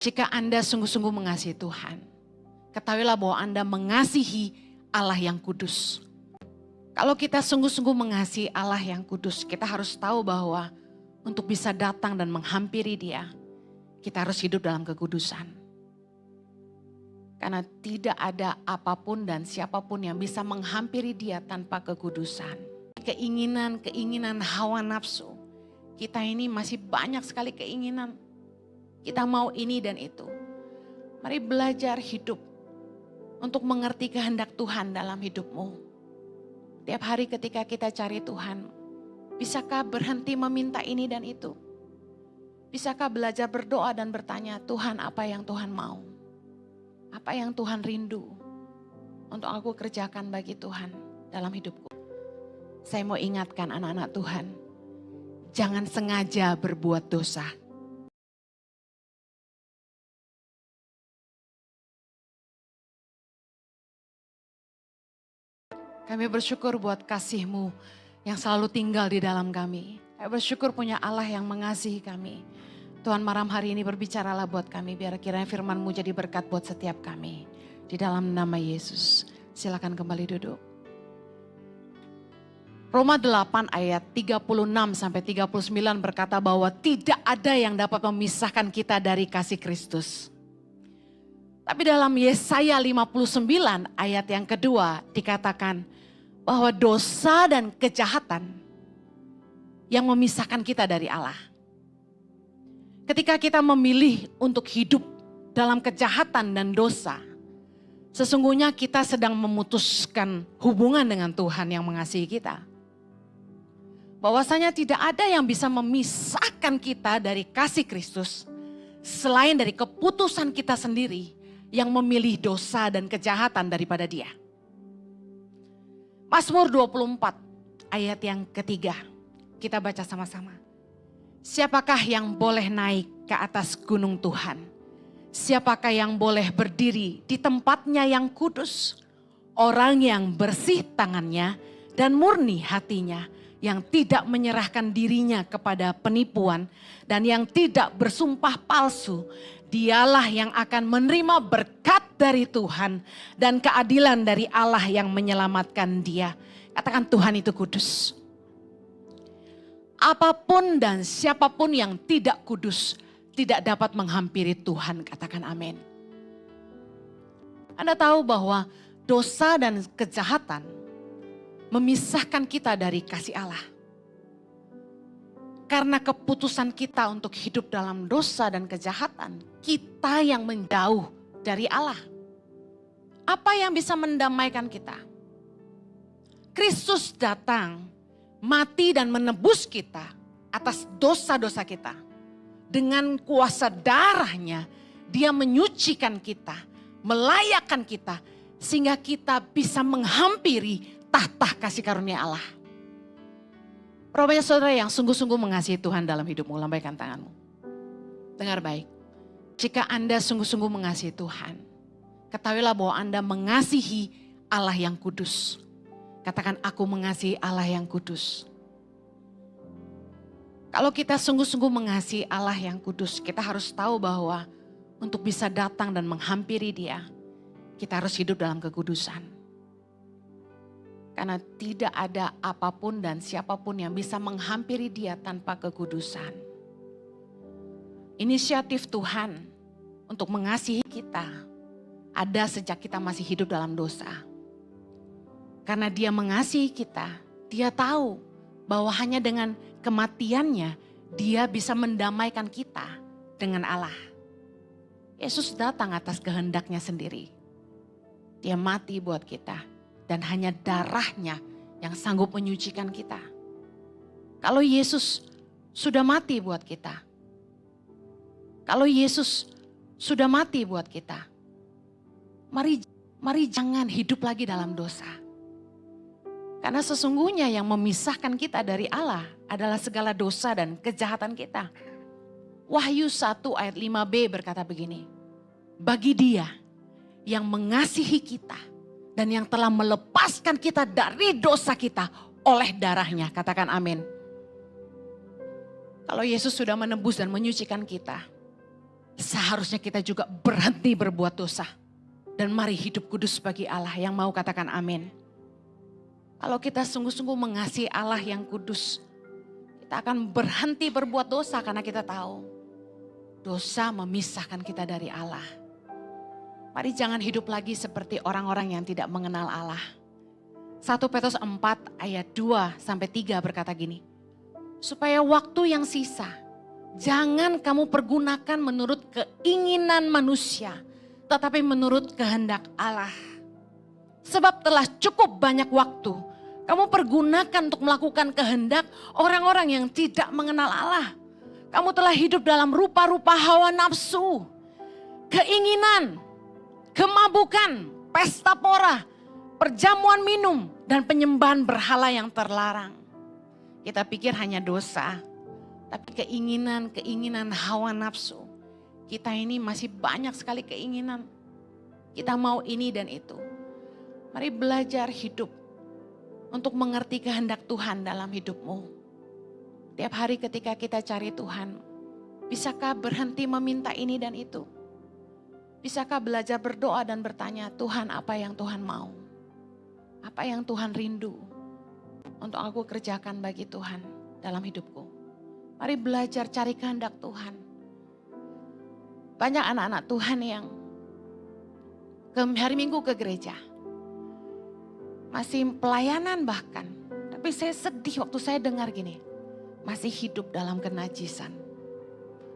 Jika Anda sungguh-sungguh mengasihi Tuhan, ketahuilah bahwa Anda mengasihi Allah yang kudus. Kalau kita sungguh-sungguh mengasihi Allah yang kudus, kita harus tahu bahwa untuk bisa datang dan menghampiri Dia, kita harus hidup dalam kekudusan. Karena tidak ada apapun dan siapapun yang bisa menghampiri Dia tanpa kekudusan. Keinginan hawa nafsu. Kita ini masih banyak sekali keinginan. Kita mau ini dan itu. Mari belajar hidup untuk mengerti kehendak Tuhan dalam hidupmu. Tiap hari ketika kita cari Tuhan, bisakah berhenti meminta ini dan itu? Bisakah belajar berdoa dan bertanya, Tuhan apa yang Tuhan mau? Apa yang Tuhan rindu untuk aku kerjakan bagi Tuhan dalam hidupku? Saya mau ingatkan anak-anak Tuhan, jangan sengaja berbuat dosa. Kami bersyukur buat kasih-Mu yang selalu tinggal di dalam kami. Kami bersyukur punya Allah yang mengasihi kami. Tuhan malam hari ini berbicaralah buat kami, biar kiranya firman-Mu jadi berkat buat setiap kami. Di dalam nama Yesus, silakan kembali duduk. Roma 8 ayat 36 sampai 39 berkata bahwa tidak ada yang dapat memisahkan kita dari kasih Kristus. Tapi dalam Yesaya 59 ayat yang kedua dikatakan bahwa dosa dan kejahatan yang memisahkan kita dari Allah. Ketika kita memilih untuk hidup dalam kejahatan dan dosa, sesungguhnya kita sedang memutuskan hubungan dengan Tuhan yang mengasihi kita. Bahwasanya tidak ada yang bisa memisahkan kita dari kasih Kristus selain dari keputusan kita sendiri yang memilih dosa dan kejahatan daripada Dia. Mazmur 24 ayat yang ketiga, kita baca sama-sama. Siapakah yang boleh naik ke atas gunung Tuhan? Siapakah yang boleh berdiri di tempatnya yang kudus? Orang yang bersih tangannya dan murni hatinya, yang tidak menyerahkan dirinya kepada penipuan dan yang tidak bersumpah palsu. Dialah yang akan menerima berkat dari Tuhan dan keadilan dari Allah yang menyelamatkan dia. Katakan Tuhan itu kudus. Apapun dan siapapun yang tidak kudus tidak dapat menghampiri Tuhan. Katakan amin. Anda tahu bahwa dosa dan kejahatan memisahkan kita dari kasih Allah. Karena keputusan kita untuk hidup dalam dosa dan kejahatan, kita yang menjauh dari Allah. Apa yang bisa mendamaikan kita? Kristus datang, mati dan menebus kita atas dosa-dosa kita. Dengan kuasa darahnya, Dia menyucikan kita, melayakkan kita, sehingga kita bisa menghampiri tahta kasih karunia Allah. Rupanya saudara yang sungguh-sungguh mengasihi Tuhan dalam hidupmu, lambaikan tanganmu. Dengar baik, jika Anda sungguh-sungguh mengasihi Tuhan, ketahuilah bahwa Anda mengasihi Allah yang kudus. Katakan, aku mengasihi Allah yang kudus. Kalau kita sungguh-sungguh mengasihi Allah yang kudus, kita harus tahu bahwa untuk bisa datang dan menghampiri Dia, kita harus hidup dalam kekudusan. Karena tidak ada apapun dan siapapun yang bisa menghampiri Dia tanpa kekudusan. Inisiatif Tuhan untuk mengasihi kita ada sejak kita masih hidup dalam dosa. Karena Dia mengasihi kita, Dia tahu bahwa hanya dengan kematiannya Dia bisa mendamaikan kita dengan Allah. Yesus datang atas kehendaknya sendiri. Dia mati buat kita. Dan hanya darahnya yang sanggup menyucikan kita. Kalau Yesus sudah mati buat kita. Kalau Yesus sudah mati buat kita. Mari jangan hidup lagi dalam dosa. Karena sesungguhnya yang memisahkan kita dari Allah adalah segala dosa dan kejahatan kita. Wahyu 1 ayat 5b berkata begini. Bagi Dia yang mengasihi kita dan yang telah melepaskan kita dari dosa kita oleh darahnya. Katakan amin. Kalau Yesus sudah menebus dan menyucikan kita, seharusnya kita juga berhenti berbuat dosa. Dan mari hidup kudus bagi Allah. Yang mau katakan amin. Kalau kita sungguh-sungguh mengasihi Allah yang kudus, kita akan berhenti berbuat dosa karena kita tahu dosa memisahkan kita dari Allah. Mari jangan hidup lagi seperti orang-orang yang tidak mengenal Allah. 1 Petrus 4 ayat 2-3 berkata gini. Supaya waktu yang sisa, jangan kamu pergunakan menurut keinginan manusia, tetapi menurut kehendak Allah. Sebab telah cukup banyak waktu kamu pergunakan untuk melakukan kehendak orang-orang yang tidak mengenal Allah. Kamu telah hidup dalam rupa-rupa hawa nafsu, keinginan, kemabukan, pesta pora, perjamuan minum, dan penyembahan berhala yang terlarang. Kita pikir hanya dosa, tapi keinginan hawa nafsu. Kita ini masih banyak sekali keinginan. Kita mau ini dan itu. Mari belajar hidup untuk mengerti kehendak Tuhan dalam hidupmu. Tiap hari ketika kita cari Tuhan, bisakah berhenti meminta ini dan itu? Bisakah belajar berdoa dan bertanya, Tuhan apa yang Tuhan mau? Apa yang Tuhan rindu untuk aku kerjakan bagi Tuhan dalam hidupku? Mari belajar cari kehendak Tuhan. Banyak anak-anak Tuhan yang hari Minggu ke gereja. Masih pelayanan bahkan. Tapi saya sedih waktu saya dengar gini. Masih hidup dalam kenajisan.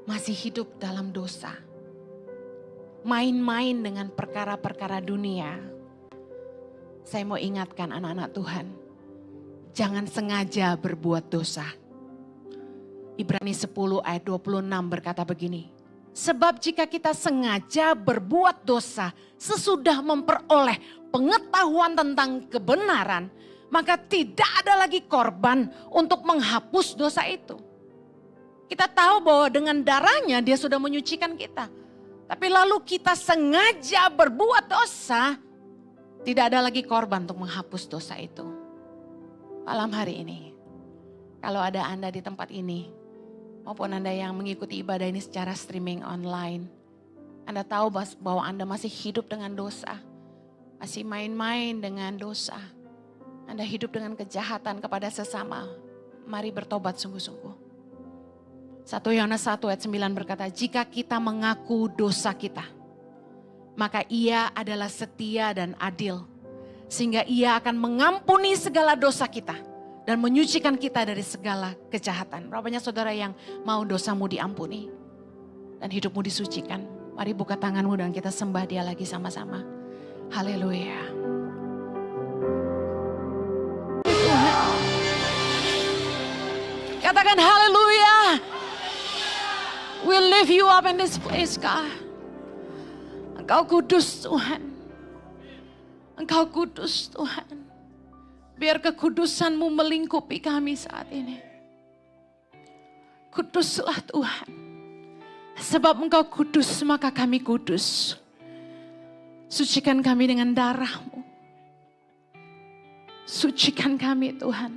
Masih hidup dalam dosa. Main-main dengan perkara-perkara dunia. Saya mau ingatkan anak-anak Tuhan. Jangan sengaja berbuat dosa. Ibrani 10 ayat 26 berkata begini. Sebab jika kita sengaja berbuat dosa sesudah memperoleh pengetahuan tentang kebenaran, maka tidak ada lagi korban untuk menghapus dosa itu. Kita tahu bahwa dengan darahnya dia sudah menyucikan kita. Tapi lalu kita sengaja berbuat dosa, tidak ada lagi korban untuk menghapus dosa itu. Malam hari ini, kalau ada Anda di tempat ini, maupun Anda yang mengikuti ibadah ini secara streaming online, Anda tahu bahwa Anda masih hidup dengan dosa. Masih main-main dengan dosa. Anda hidup dengan kejahatan kepada sesama. Mari bertobat sungguh-sungguh. 1 Yohanes 1 ayat 9 berkata, jika kita mengaku dosa kita, maka ia adalah setia dan adil. Sehingga ia akan mengampuni segala dosa kita. Dan menyucikan kita dari segala kejahatan. Berapa banyak saudara yang mau dosamu diampuni. Dan hidupmu disucikan. Mari buka tanganmu dan kita sembah dia lagi sama-sama. Haleluya. Katakan haleluya. We lift you up in this place, God. Engkau kudus Tuhan. Engkau kudus Tuhan. Biar kekudusan-Mu melingkupi kami saat ini. Kuduslah Tuhan. Sebab Engkau kudus maka kami kudus. Sucikan kami dengan darah-Mu. Sucikan kami Tuhan.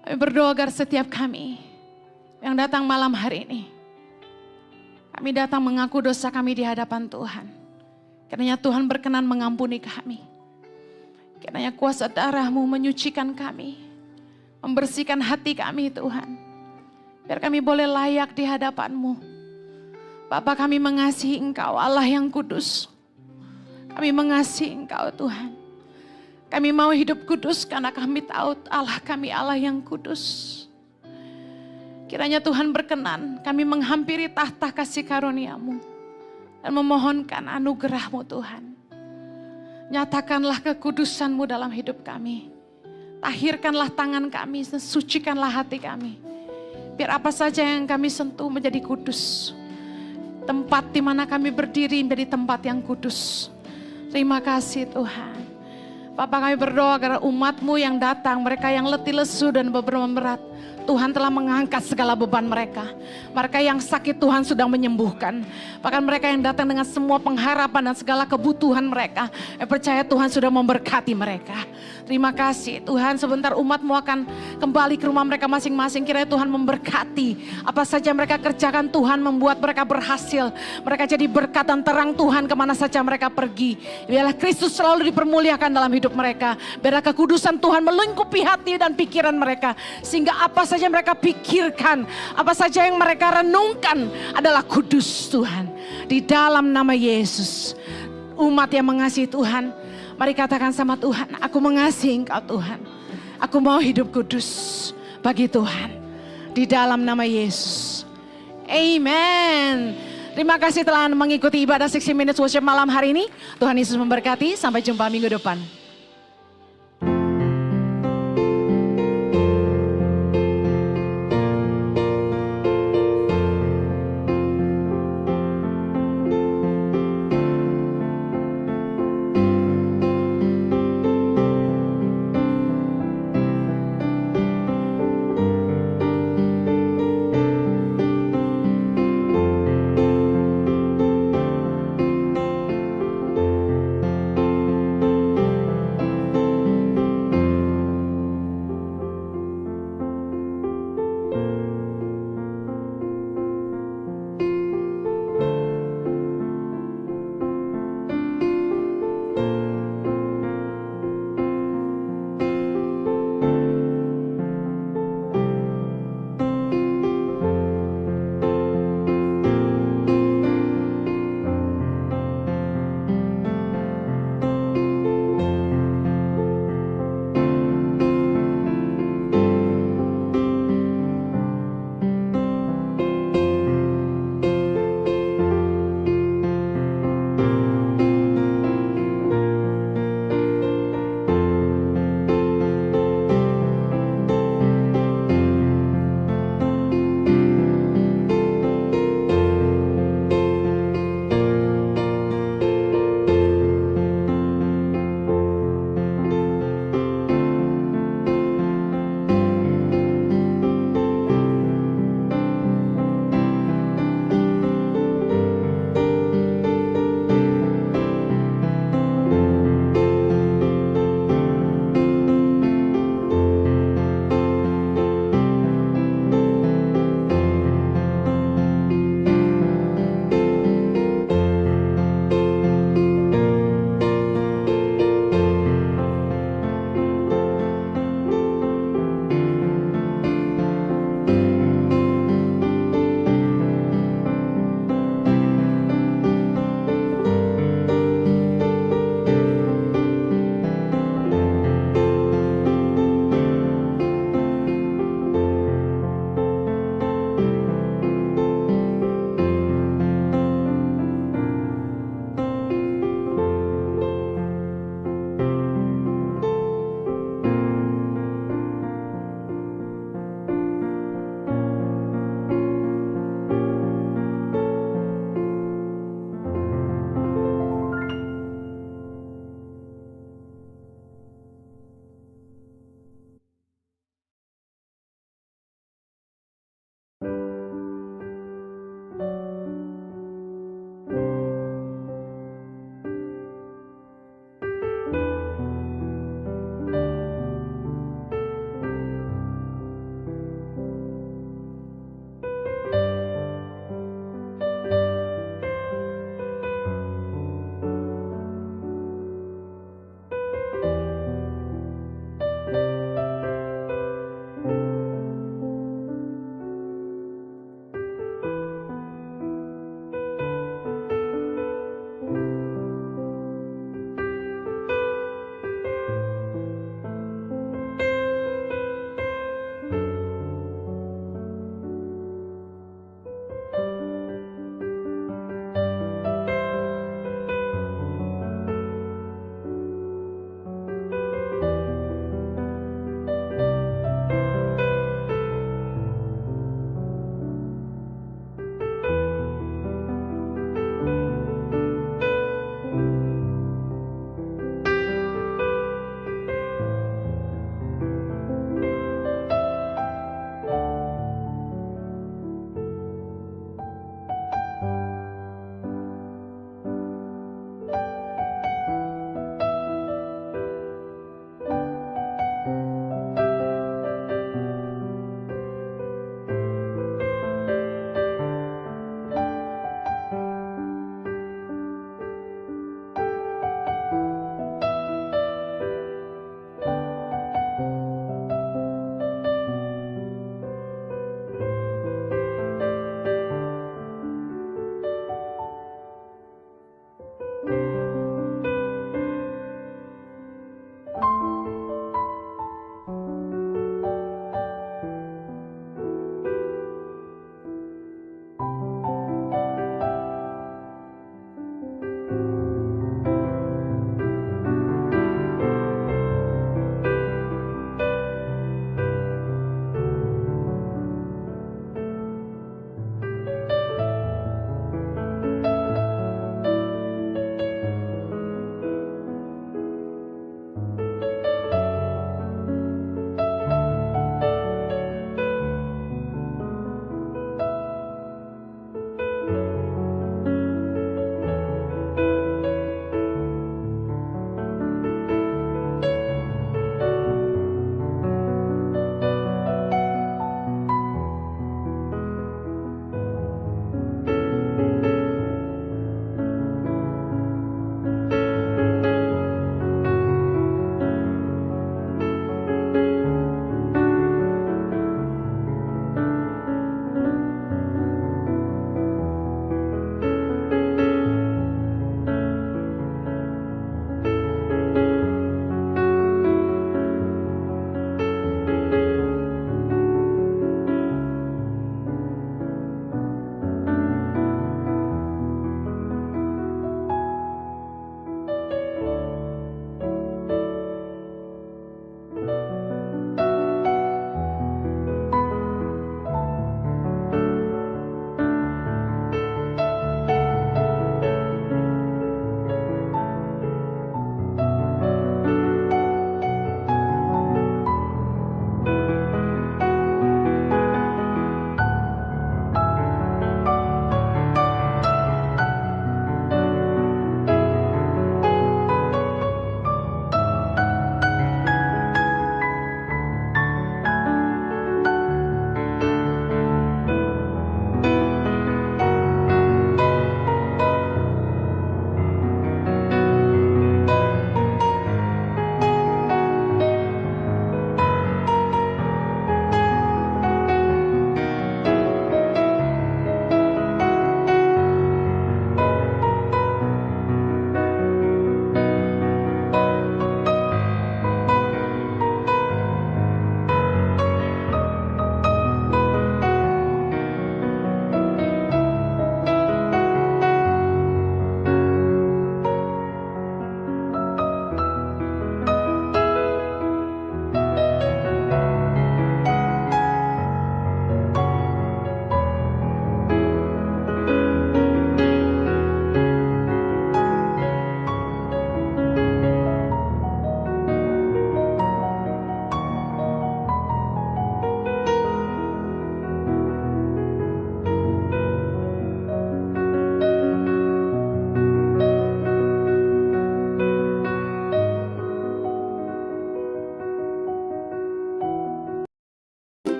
Kami berdoa agar setiap kami yang datang malam hari ini. Kami datang mengaku dosa kami di hadapan Tuhan. Kiranya Tuhan berkenan mengampuni kami. Kiranya kuasa darah-Mu menyucikan kami. Membersihkan hati kami Tuhan. Biar kami boleh layak di hadapan-Mu. Bapa kami mengasihi Engkau Allah yang kudus. Kami mengasihi Engkau Tuhan. Kami mau hidup kudus karena kami tahu Allah kami Allah yang kudus. Kiranya Tuhan berkenan kami menghampiri tahta kasih karunia-Mu. Dan memohonkan anugerah-Mu Tuhan. Nyatakanlah kekudusan-Mu dalam hidup kami. Tahirkanlah tangan kami, sucikanlah hati kami. Biar apa saja yang kami sentuh menjadi kudus. Tempat di mana kami berdiri menjadi tempat yang kudus. Terima kasih Tuhan. Bapa kami berdoa agar umat-Mu yang datang, mereka yang letih lesu dan beban berat, Tuhan telah mengangkat segala beban mereka. Mereka yang sakit Tuhan sudah menyembuhkan. Bahkan mereka yang datang dengan semua pengharapan dan segala kebutuhan mereka, percaya Tuhan sudah memberkati mereka. Terima kasih Tuhan, sebentar umat-Mu akan kembali ke rumah mereka masing-masing. Kiranya Tuhan memberkati. Apa saja mereka kerjakan, Tuhan membuat mereka berhasil. Mereka jadi berkat dan terang Tuhan kemana saja mereka pergi. Biarlah Kristus selalu dipermuliakan dalam hidup mereka. Biarlah kekudusan Tuhan melingkupi hati dan pikiran mereka. Sehingga apa saja mereka pikirkan, apa saja yang mereka renungkan adalah kudus Tuhan. Di dalam nama Yesus. Umat yang mengasihi Tuhan, mari katakan sama Tuhan, aku mengasihi Engkau Tuhan. Aku mau hidup kudus bagi Tuhan. Di dalam nama Yesus. Amen. Terima kasih telah mengikuti ibadah 60 Minutes Worship malam hari ini. Tuhan Yesus memberkati. Sampai jumpa minggu depan.